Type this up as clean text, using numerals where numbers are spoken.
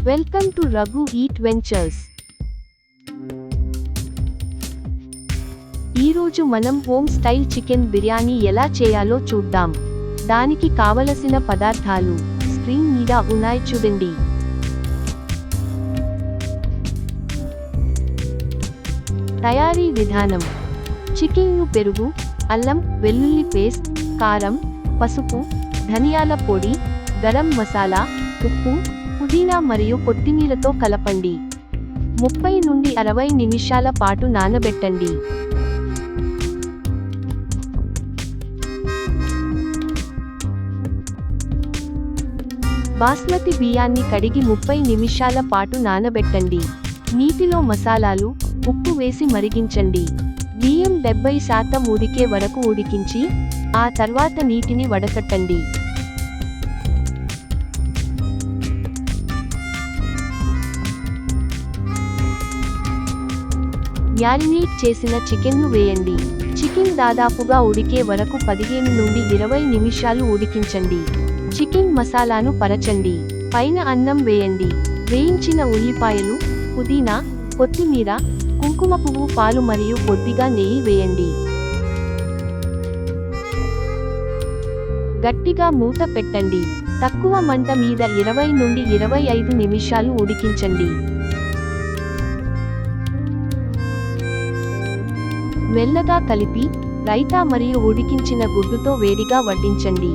Welcome to Raghu eat ventures. ఈరోజు మనం home style chicken biryani ఎలా చేయాలో చూద్దాం. దానికి కావలసిన పదార్థాలు స్క్రీన్ మీద ఉన్నాయి చూడండి. తయారీ విధానం: చికెన్ను పెరుగు, అల్లం వెల్లుల్లి పేస్ట్, కారం, పసుపు, ధనియాల పొడి, గరం మసాలా, ఉప్పు, పుదీనా మరియు కొత్తిమీరతో కలపండి. 30 నుండి 60 నిమిషాల పాటు నానబెట్టండి. బాస్మతి బియ్యాన్ని కడిగి 30 నిమిషాల పాటు నానబెట్టండి. నీటిలో మసాలాలు, ఉప్పు వేసి మరిగించండి. బియ్యం 70% ఉడికే వరకు ఉడికించి, ఆ తర్వాత నీటిని వడకట్టండి. మ్యారినేట్ చేసిన చికెన్ను వేయండి. చికెన్ దాదాపుగా ఉడికే వరకు 15 నుండి 20 నిమిషాలు ఉడికించండి. చికెన్ మసాలాను పరచండి. పైన అన్నం వేయండి. వేయించిన ఉల్లిపాయలు, పుదీనా, కొత్తిమీర, కుంకుమ పువ్వు, పాలు మరియు కొద్దిగా నెయ్యి వేయండి. గట్టిగా మూత పెట్టండి. తక్కువ మంట మీద 20 నుండి 25 నిమిషాలు ఉడికించండి. మెల్లగా కలిపి, రైతా మరియు ఉడికించిన గుడ్డుతో వేడిగా వడ్డించండి.